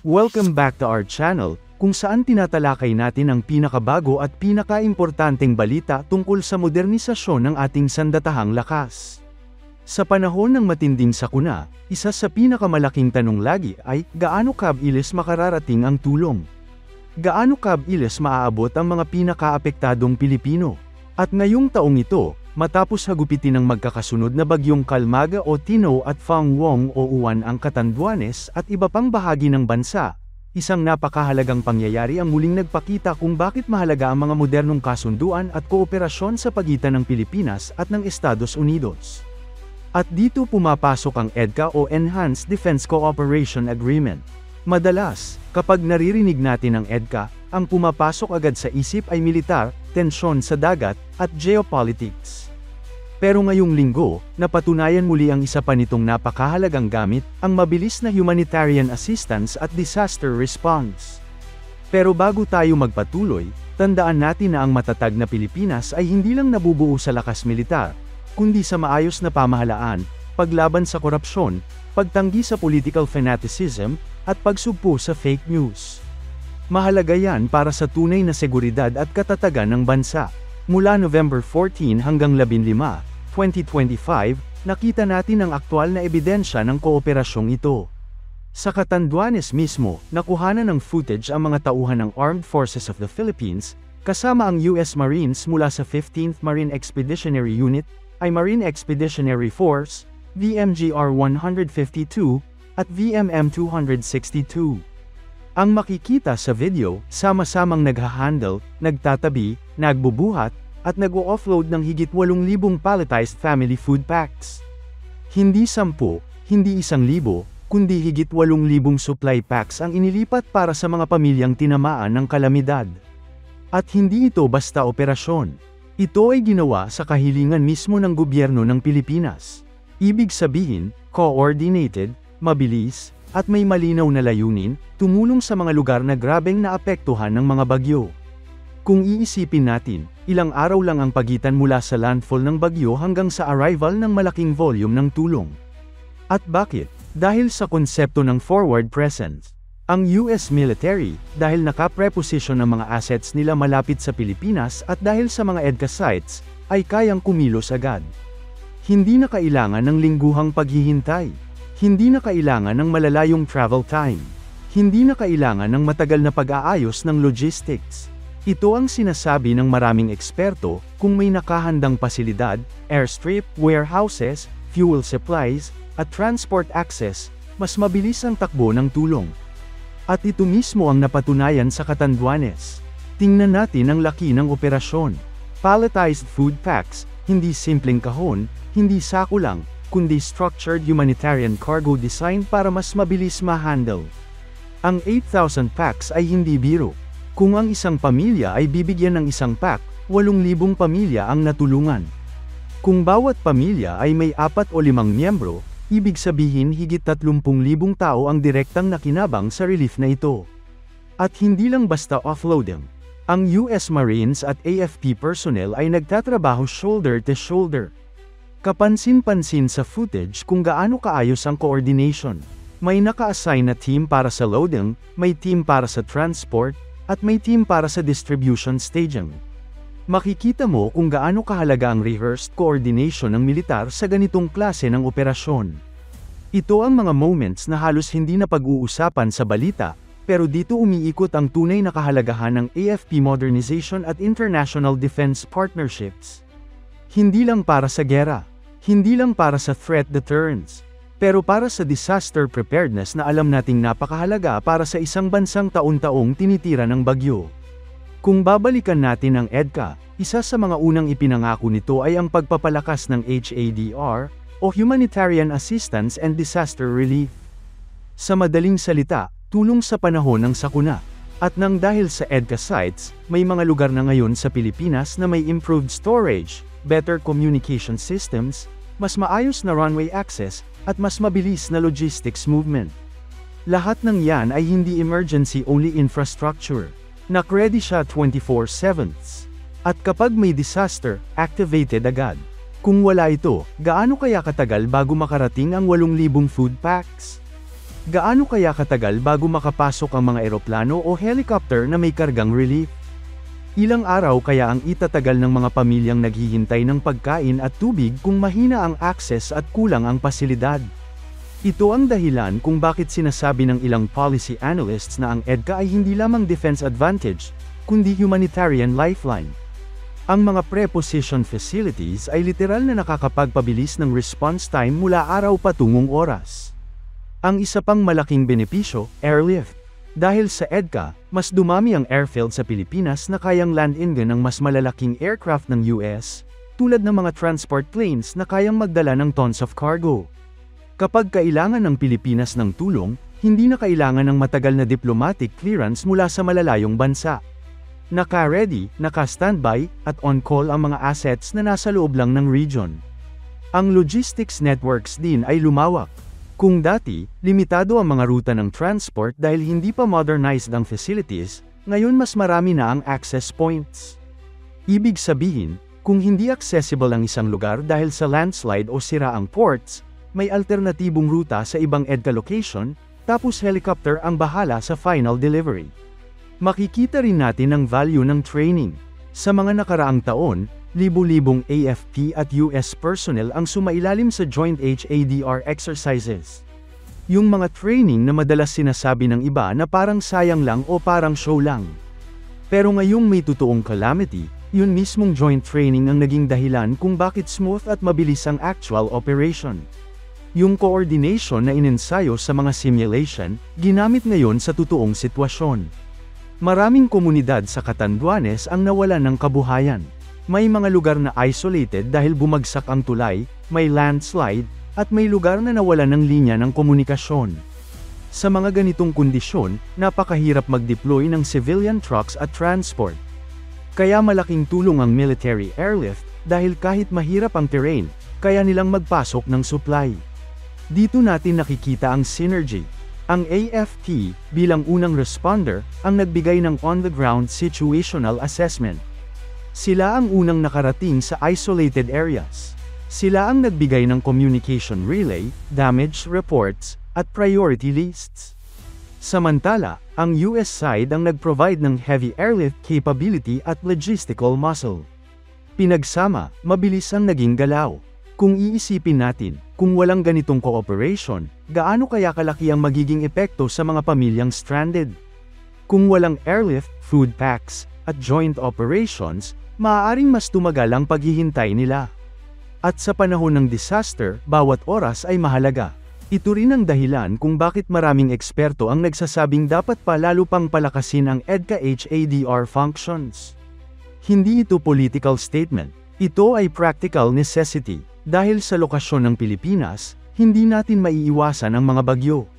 Welcome back to our channel, kung saan tinatalakay natin ang pinakabago at pinakaimportanteng balita tungkol sa modernisasyon ng ating sandatahang lakas. Sa panahon ng matinding sakuna, isa sa pinakamalaking tanong lagi ay, gaano kabilis makararating ang tulong? Gaano kabilis maaabot ang mga pinakaapektadong Pilipino? At ngayong taong ito, matapos hagupitin ng magkakasunod na bagyong Kalmaga o Tino at Fangwong o Uwan ang Catanduanes at iba pang bahagi ng bansa, isang napakahalagang pangyayari ang muling nagpakita kung bakit mahalaga ang mga modernong kasunduan at kooperasyon sa pagitan ng Pilipinas at ng Estados Unidos. At dito pumapasok ang EDCA o Enhanced Defense Cooperation Agreement. Madalas, kapag naririnig natin ang EDCA, ang pumapasok agad sa isip ay militar, tensyon sa dagat, at geopolitics. Pero ngayong linggo, napatunayan muli ang isa pa nitong napakahalagang gamit, ang mabilis na humanitarian assistance at disaster response. Pero bago tayo magpatuloy, tandaan natin na ang matatag na Pilipinas ay hindi lang nabubuo sa lakas militar, kundi sa maayos na pamahalaan, paglaban sa korupsyon, pagtanggi sa political fanaticism, at pagsugpo sa fake news. Mahalaga yan para sa tunay na seguridad at katatagan ng bansa. Mula November 14 hanggang 15, 2025, nakita natin ang aktwal na ebidensya ng kooperasyong ito. Sa Catanduanes mismo, nakuhanan ng footage ang mga tauhan ng Armed Forces of the Philippines, kasama ang US Marines mula sa 15th Marine Expeditionary Unit, ay Marine Expeditionary Force, VMGR 152, at VMM 262. Ang makikita sa video, sama-samang naghahandle, nagtatabi, nagbubuhat, at nag-o-offload ng higit 8,000 palletized family food packs. Hindi 10, hindi 1,000, kundi higit 8,000 supply packs ang inilipat para sa mga pamilyang tinamaan ng kalamidad. At hindi ito basta operasyon. Ito ay ginawa sa kahilingan mismo ng gobyerno ng Pilipinas. Ibig sabihin, coordinated, mabilis, at may malinaw na layunin, tumulong sa mga lugar na grabeng naapektuhan ng mga bagyo. Kung iisipin natin, ilang araw lang ang pagitan mula sa landfall ng bagyo hanggang sa arrival ng malaking volume ng tulong. At bakit? Dahil sa konsepto ng forward presence. Ang US military, dahil nakapreposition ang mga assets nila malapit sa Pilipinas at dahil sa mga EDCA sites, ay kayang kumilos agad. Hindi na kailangan ng lingguhang paghihintay. Hindi na kailangan ng malalayong travel time. Hindi na kailangan ng matagal na pag-aayos ng logistics. Ito ang sinasabi ng maraming eksperto, kung may nakahandang pasilidad, airstrip, warehouses, fuel supplies, at transport access, mas mabilis ang takbo ng tulong. At ito mismo ang napatunayan sa Catanduanes. Tingnan natin ang laki ng operasyon. Palletized food packs, hindi simpleng kahon, hindi sako lang, kundi structured humanitarian cargo design para mas mabilis ma-handle. Ang 8,000 packs ay hindi biro. Kung ang isang pamilya ay bibigyan ng isang pack, 8,000 pamilya ang natulungan. Kung bawat pamilya ay may 4 o 5 miyembro, ibig sabihin higit 30,000 tao ang direktang nakinabang sa relief na ito. At hindi lang basta offloading. Ang US Marines at AFP personnel ay nagtatrabaho shoulder to shoulder. Kapansin-pansin sa footage kung gaano kaayos ang coordination. May naka-assign na team para sa loading, may team para sa transport, at may team para sa distribution staging. Makikita mo kung gaano kahalaga ang rehearsed coordination ng militar sa ganitong klase ng operasyon. Ito ang mga moments na halos hindi na pag-uusapan sa balita, pero dito umiikot ang tunay na kahalagahan ng AFP modernization at international defense partnerships. Hindi lang para sa gera, hindi lang para sa threat deterrence, pero para sa disaster preparedness na alam nating napakahalaga para sa isang bansang taon-taong tinitira ng bagyo. Kung babalikan natin ang EDCA, isa sa mga unang ipinangako nito ay ang pagpapalakas ng HADR, o Humanitarian Assistance and Disaster Relief. Sa madaling salita, tulong sa panahon ng sakuna. At nang dahil sa EDCA sites, may mga lugar na ngayon sa Pilipinas na may improved storage, better communication systems, mas maayos na runway access, at mas mabilis na logistics movement. Lahat ng yan ay hindi emergency-only infrastructure. Naka-ready siya 24/7. At kapag may disaster, activated agad. Kung wala ito, gaano kaya katagal bago makarating ang 8,000 food packs? Gaano kaya katagal bago makapasok ang mga eroplano o helicopter na may kargang relief? Ilang araw kaya ang itatagal ng mga pamilyang naghihintay ng pagkain at tubig kung mahina ang access at kulang ang pasilidad? Ito ang dahilan kung bakit sinasabi ng ilang policy analysts na ang EDCA ay hindi lamang defense advantage, kundi humanitarian lifeline. Ang mga preposition facilities ay literal na nakakapagpabilis ng response time mula araw patungong oras. Ang isa pang malaking benepisyo, airlift. Dahil sa EDCA, mas dumami ang airfield sa Pilipinas na kayang land-in ng mas malalaking aircraft ng US, tulad ng mga transport planes na kayang magdala ng tons of cargo. Kapag kailangan ng Pilipinas ng tulong, hindi na kailangan ng matagal na diplomatic clearance mula sa malalayong bansa. Naka-ready, naka-standby, at on-call ang mga assets na nasa loob lang ng region. Ang logistics networks din ay lumawak. Kung dati, limitado ang mga ruta ng transport dahil hindi pa modernized ang facilities, ngayon mas marami na ang access points. Ibig sabihin, kung hindi accessible ang isang lugar dahil sa landslide o sira ang ports, may alternatibong ruta sa ibang EDCA location, tapos helicopter ang bahala sa final delivery. Makikita rin natin ang value ng training. Sa mga nakaraang taon, libu-libong AFP at US personnel ang sumailalim sa joint HADR exercises. Yung mga training na madalas sinasabi ng iba na parang sayang lang o parang show lang. Pero ngayong may totoong calamity, yun mismong joint training ang naging dahilan kung bakit smooth at mabilis ang actual operation. Yung coordination na inensayo sa mga simulation, ginamit ngayon sa totoong sitwasyon. Maraming komunidad sa Catanduanes ang nawalan ng kabuhayan. May mga lugar na isolated dahil bumagsak ang tulay, may landslide, at may lugar na nawalan ng linya ng komunikasyon. Sa mga ganitong kondisyon, napakahirap mag-deploy ng civilian trucks at transport. Kaya malaking tulong ang military airlift, dahil kahit mahirap ang terrain, kaya nilang magpasok ng supply. Dito natin nakikita ang synergy. Ang AFP, bilang unang responder, ang nagbigay ng on-the-ground situational assessment. Sila ang unang nakarating sa isolated areas. Sila ang nagbigay ng communication relay, damage reports, at priority lists. Samantala, ang US side ang nag-provide ng heavy airlift capability at logistical muscle. Pinagsama, mabilis ang naging galaw. Kung iisipin natin, kung walang ganitong cooperation, gaano kaya kalaki ang magiging epekto sa mga pamilyang stranded? Kung walang airlift, food packs, at joint operations, maaaring mas tumagal ang paghihintay nila. At sa panahon ng disaster, bawat oras ay mahalaga. Ito rin ang dahilan kung bakit maraming eksperto ang nagsasabing dapat pa lalo pang palakasin ang EDCA HADR functions. Hindi ito political statement. Ito ay practical necessity. Dahil sa lokasyon ng Pilipinas, hindi natin maiiwasan ang mga bagyo.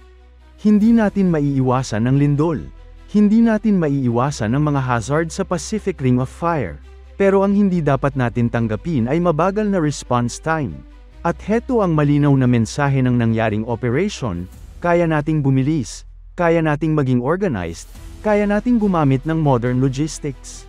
Hindi natin maiiwasan ang lindol. Hindi natin maiiwasan ang mga hazard sa Pacific Ring of Fire. Pero ang hindi dapat natin tanggapin ay mabagal na response time. At heto ang malinaw na mensahe ng nangyaring operation, kaya nating bumilis, kaya nating maging organized, kaya nating gumamit ng modern logistics.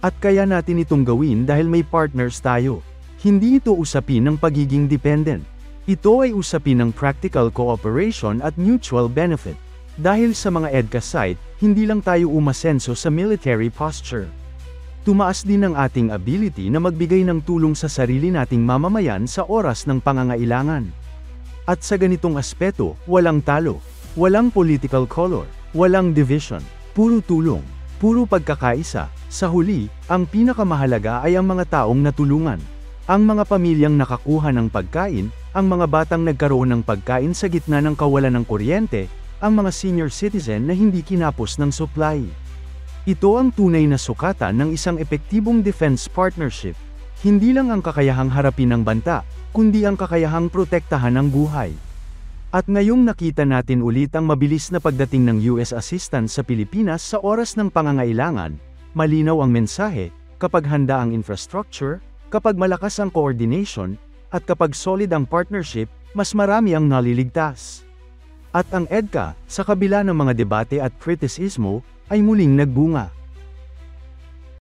At kaya natin itong gawin dahil may partners tayo. Hindi ito usapin ng pagiging dependent. Ito ay usapin ng practical cooperation at mutual benefit. Dahil sa mga EDCA site, hindi lang tayo umasenso sa military posture. Tumaas din ang ating ability na magbigay ng tulong sa sarili nating mamamayan sa oras ng pangangailangan. At sa ganitong aspeto, walang talo, walang political color, walang division, puro tulong, puro pagkakaisa. Sa huli, ang pinakamahalaga ay ang mga taong natulungan. Ang mga pamilyang nakakuha ng pagkain, ang mga batang nagkaroon ng pagkain sa gitna ng kawalan ng kuryente, ang mga senior citizen na hindi kinapos ng supply. Ito ang tunay na sukatan ng isang epektibong defense partnership. Hindi lang ang kakayahang harapin ng banta, kundi ang kakayahang protektahan ng buhay. At ngayong nakita natin ulit ang mabilis na pagdating ng US assistance sa Pilipinas sa oras ng pangangailangan, malinaw ang mensahe, kapag handa ang infrastructure, kapag malakas ang coordination, at kapag solid ang partnership, mas marami ang naliligtas. At ang EDCA, sa kabila ng mga debate at kritisismo, ay muling nagbunga.